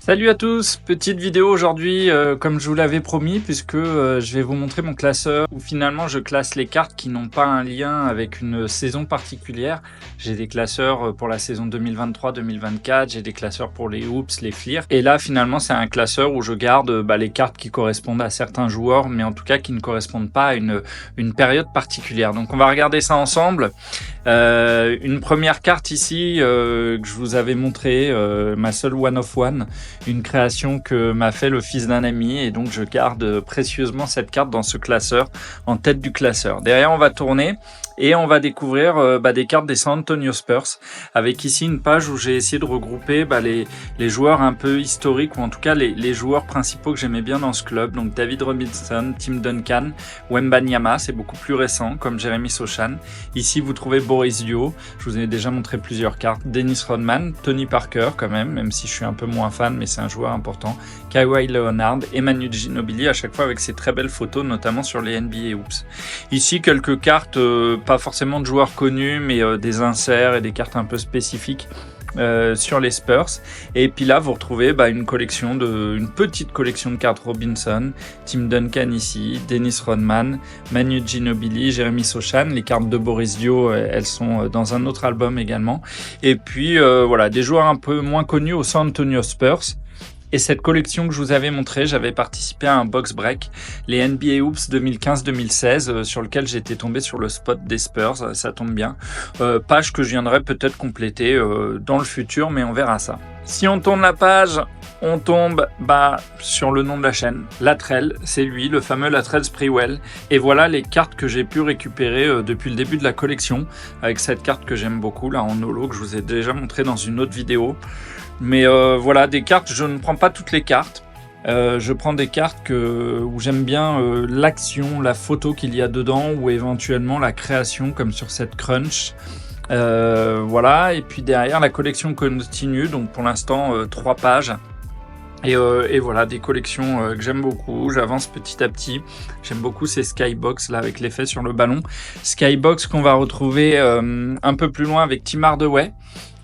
Salut à tous, petite vidéo aujourd'hui comme je vous l'avais promis puisque je vais vous montrer mon classeur où finalement je classe les cartes qui n'ont pas un lien avec une saison particulière. J'ai des classeurs pour la saison 2023-2024, j'ai des classeurs pour les hoops, les fleers et là finalement c'est un classeur où je garde les cartes qui correspondent à certains joueurs mais en tout cas qui ne correspondent pas à une période particulière. Donc on va regarder ça ensemble. Une première carte ici que je vous avais montré, ma seule one of one, une création que m'a fait le fils d'un ami et donc je garde précieusement cette carte dans ce classeur en tête du classeur. Derrière on va tourner et on va découvrir des cartes des San Antonio Spurs avec ici une page où j'ai essayé de regrouper les joueurs un peu historiques ou en tout cas les joueurs principaux que j'aimais bien dans ce club. Donc David Robinson, Tim Duncan, Wembanyama, c'est beaucoup plus récent comme Jeremy Sochan. Ici vous trouvez Boris Dio, je vous ai déjà montré plusieurs cartes, Dennis Rodman, Tony Parker quand même si je suis un peu moins fan mais c'est un joueur important, Kawhi Leonard et Manu Ginobili à chaque fois avec ses très belles photos notamment sur les NBA Hoops. Ici quelques cartes, pas forcément de joueurs connus mais des inserts et des cartes un peu spécifiques sur les Spurs. Et puis là vous retrouvez une petite collection de cartes Robinson, Tim Duncan ici, Dennis Rodman, Manu Ginobili, Jeremy Sochan. Les cartes de Boris Dio elles sont dans un autre album également. Et puis des joueurs un peu moins connus au San Antonio Spurs. Et cette collection que je vous avais montrée, j'avais participé à un box break, les NBA Hoops 2015-2016, sur lequel j'étais tombé sur le spot des Spurs, ça tombe bien. Page que je viendrai peut-être compléter dans le futur, mais on verra ça. Si on tourne la page, on tombe sur le nom de la chaîne, Latrell, c'est lui, le fameux Latrell Sprewell. Et voilà les cartes que j'ai pu récupérer depuis le début de la collection, avec cette carte que j'aime beaucoup, là en holo, que je vous ai déjà montré dans une autre vidéo. Mais des cartes, je ne prends pas toutes les cartes. Je prends des cartes où j'aime bien l'action, la photo qu'il y a dedans ou éventuellement la création comme sur cette crunch. Et puis derrière la collection continue, donc pour l'instant 3 pages. Et voilà, des collections que j'aime beaucoup, j'avance petit à petit. J'aime beaucoup ces Skybox là avec l'effet sur le ballon. Skybox qu'on va retrouver un peu plus loin avec Tim Hardaway.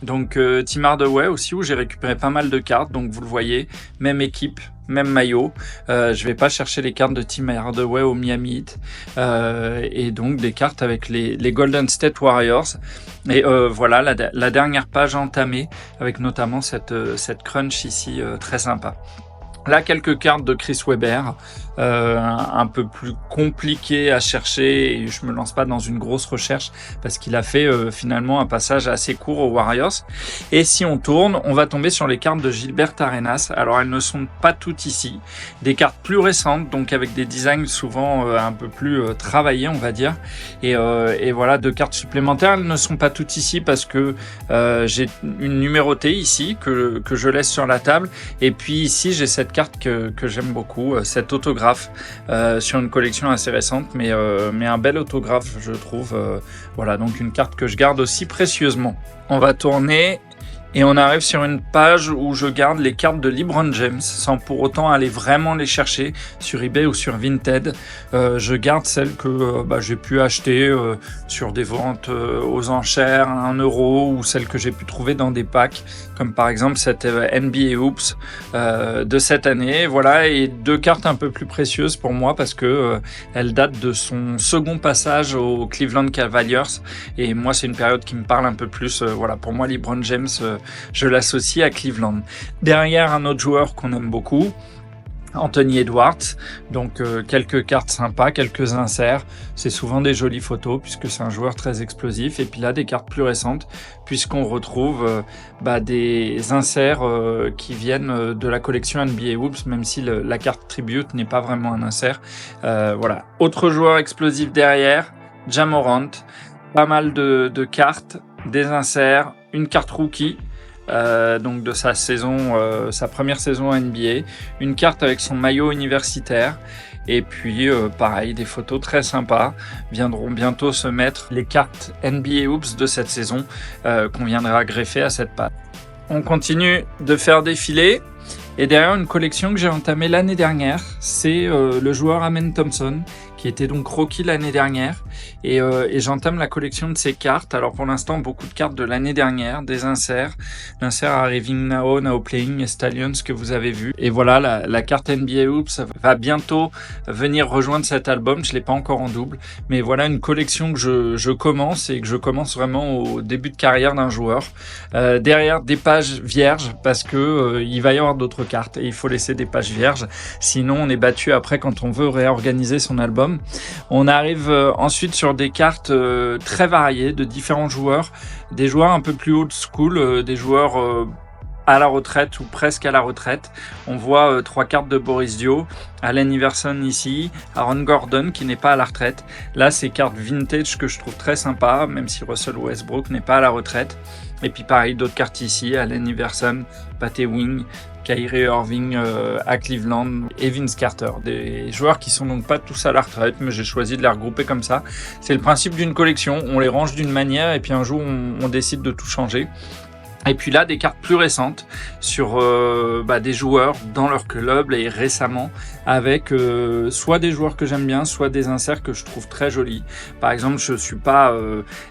Donc Tim Hardaway aussi où j'ai récupéré pas mal de cartes, donc vous le voyez, même équipe, même maillot. Je vais pas chercher les cartes de Tim Hardaway au Miami Heat et donc des cartes avec les Golden State Warriors. Et la dernière page entamée avec notamment cette crunch ici très sympa. Là, quelques cartes de Chris Webber, un peu plus compliqué à chercher et je me lance pas dans une grosse recherche parce qu'il a fait finalement un passage assez court aux Warriors. Et si on tourne, on va tomber sur les cartes de Gilbert Arenas. Alors elles ne sont pas toutes ici, des cartes plus récentes, donc avec des designs souvent un peu plus travaillés, on va dire. Et voilà, 2 cartes supplémentaires, elles ne sont pas toutes ici parce que j'ai une numérotée ici que je laisse sur la table. Et puis ici, j'ai cette carte que j'aime beaucoup, cet autographe sur une collection assez récente, mais un bel autographe, je trouve. Donc une carte que je garde aussi précieusement. On va tourner et on arrive sur une page où je garde les cartes de LeBron James sans pour autant aller vraiment les chercher sur eBay ou sur Vinted. Je garde celles que j'ai pu acheter sur des ventes aux enchères à 1 euro ou celles que j'ai pu trouver dans des packs, comme par exemple cette NBA Hoops de cette année. Voilà, et 2 cartes un peu plus précieuses pour moi parce que elles datent de son second passage aux Cleveland Cavaliers. Et moi, c'est une période qui me parle un peu plus. Pour moi, LeBron James, je l'associe à Cleveland. Derrière, un autre joueur qu'on aime beaucoup, Anthony Edwards, donc quelques cartes sympas, quelques inserts, c'est souvent des jolies photos puisque c'est un joueur très explosif. Et puis là des cartes plus récentes puisqu'on retrouve des inserts qui viennent de la collection NBA Hoops, même si la carte Tribute n'est pas vraiment un insert. Autre joueur explosif derrière, Ja Morant, pas mal de cartes, des inserts, une carte rookie, donc de sa première saison à NBA, une carte avec son maillot universitaire, et puis pareil, des photos très sympas. Viendront bientôt se mettre les cartes NBA Hoops de cette saison qu'on viendra greffer à cette page. On continue de faire défiler. Et derrière, une collection que j'ai entamée l'année dernière, c'est le joueur Amen Thompson, qui qui était donc rookie l'année dernière. Et j'entame la collection de ces cartes. Alors pour l'instant, beaucoup de cartes de l'année dernière, des inserts. L'insert Arriving Now, Now Playing et Stallions que vous avez vu. Et voilà, la carte NBA Hoops va bientôt venir rejoindre cet album. Je l'ai pas encore en double. Mais voilà une collection que je commence et que je commence vraiment au début de carrière d'un joueur. Derrière des pages vierges parce que il va y avoir d'autres cartes et il faut laisser des pages vierges. Sinon, on est battu après quand on veut réorganiser son album. On arrive ensuite sur des cartes très variées de différents joueurs, des joueurs un peu plus old school, des joueurs à la retraite ou presque à la retraite. On voit 3 cartes de Boris Dio, Allen Iverson ici, Aaron Gordon qui n'est pas à la retraite. Là, c'est cartes vintage que je trouve très sympa, même si Russell Westbrook n'est pas à la retraite. Et puis pareil, d'autres cartes ici, Allen Iverson, Pat Ewing, Kyrie Irving à Cleveland et Vince Carter. Des joueurs qui sont donc pas tous à la retraite, mais j'ai choisi de les regrouper comme ça. C'est le principe d'une collection, on les range d'une manière et puis un jour on décide de tout changer. Et puis là, des cartes plus récentes sur des joueurs dans leur club et récemment avec soit des joueurs que j'aime bien, soit des inserts que je trouve très jolis. Par exemple, je suis pas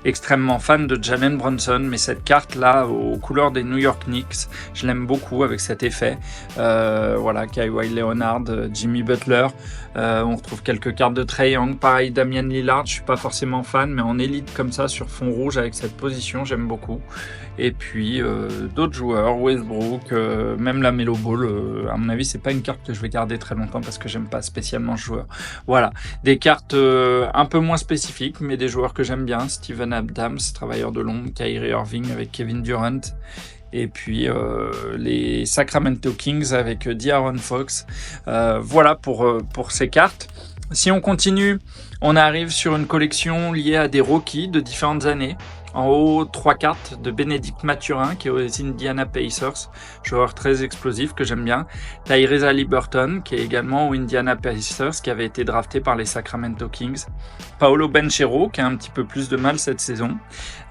extrêmement fan de Jalen Brunson, mais cette carte-là, aux couleurs des New York Knicks, je l'aime beaucoup avec cet effet. Voilà, Kawhi Leonard, Jimmy Butler. On retrouve quelques cartes de Trae Young. Pareil, Damian Lillard, je suis pas forcément fan, mais en élite comme ça, sur fond rouge avec cette position, j'aime beaucoup. Et puis d'autres joueurs, Westbrook, même la Melo Ball, à mon avis c'est pas une carte que je vais garder très longtemps parce que j'aime pas spécialement ce joueur. Voilà, des cartes un peu moins spécifiques mais des joueurs que j'aime bien, Steven Adams, travailleur de l'ombre, Kyrie Irving avec Kevin Durant. Et puis les Sacramento Kings avec De'Aaron Fox. Voilà pour ces cartes. Si on continue, on arrive sur une collection liée à des rookies de différentes années. En haut, 3 cartes de Bénédicte Mathurin qui est aux Indiana Pacers, joueur très explosif que j'aime bien. Tyrese Haliburton qui est également aux Indiana Pacers qui avait été drafté par les Sacramento Kings. Paolo Banchero qui a un petit peu plus de mal cette saison.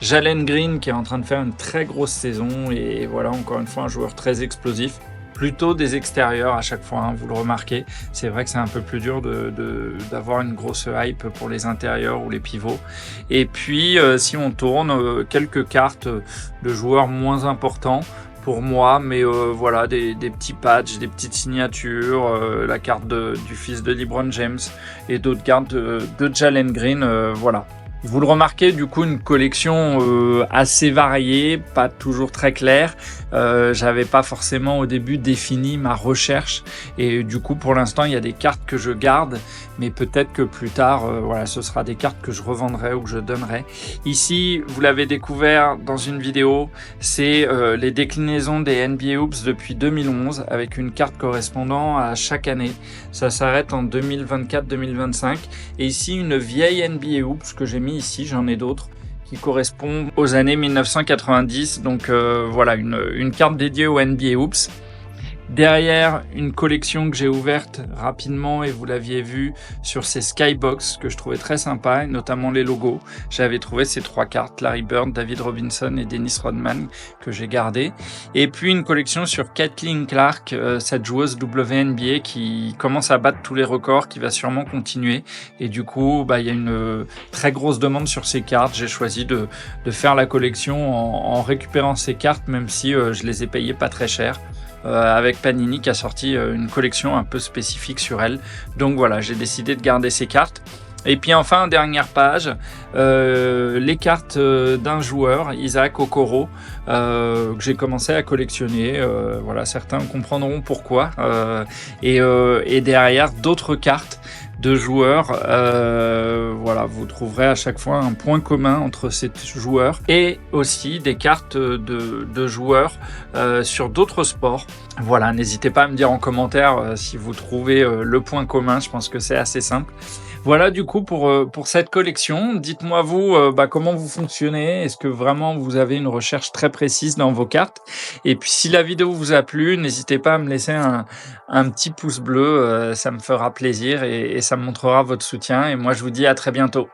Jalen Green qui est en train de faire une très grosse saison et voilà encore une fois un joueur très explosif. Plutôt des extérieurs à chaque fois, hein, vous le remarquez. C'est vrai que c'est un peu plus dur d'avoir une grosse hype pour les intérieurs ou les pivots. Et puis, si on tourne, quelques cartes de joueurs moins importants pour moi, mais voilà, des petits patchs, des petites signatures, la carte du fils de LeBron James et d'autres cartes de Jalen Green, voilà. Vous le remarquez, du coup, une collection assez variée, pas toujours très claire. J'avais pas forcément au début défini ma recherche et du coup, pour l'instant, il y a des cartes que je garde, mais peut-être que plus tard, voilà, ce sera des cartes que je revendrai ou que je donnerai. Ici, vous l'avez découvert dans une vidéo, c'est les déclinaisons des NBA Hoops depuis 2011 avec une carte correspondant à chaque année. Ça s'arrête en 2024-2025 et ici, une vieille NBA Hoops que j'ai mis ici, j'en ai d'autres qui correspondent aux années 1990. Donc voilà, une carte dédiée au NBA Hoops. Derrière, une collection que j'ai ouverte rapidement et vous l'aviez vu sur ces Skybox que je trouvais très sympa, et notamment les logos. J'avais trouvé ces 3 cartes, Larry Bird, David Robinson et Dennis Rodman, que j'ai gardé. Et puis une collection sur Caitlin Clark, cette joueuse WNBA qui commence à battre tous les records, qui va sûrement continuer. Et du coup, il y a une très grosse demande sur ces cartes. J'ai choisi de faire la collection en récupérant ces cartes, même si je les ai payées pas très cher. Avec Panini qui a sorti une collection un peu spécifique sur elle. Donc voilà, j'ai décidé de garder ces cartes. Et puis enfin, dernière page, les cartes d'un joueur, Isaac Okoro, que j'ai commencé à collectionner. Voilà, certains comprendront pourquoi. Et derrière, d'autres cartes de joueurs. Voilà, vous trouverez à chaque fois un point commun entre ces joueurs et aussi des cartes de joueurs sur d'autres sports. Voilà, n'hésitez pas à me dire en commentaire si vous trouvez le point commun. Je pense que c'est assez simple. Voilà du coup pour cette collection. Dites-moi vous comment vous fonctionnez. Est-ce que vraiment vous avez une recherche très précise dans vos cartes? Et puis si la vidéo vous a plu, n'hésitez pas à me laisser un petit pouce bleu. Ça me fera plaisir et ça me montrera votre soutien. Et moi je vous dis à très bientôt.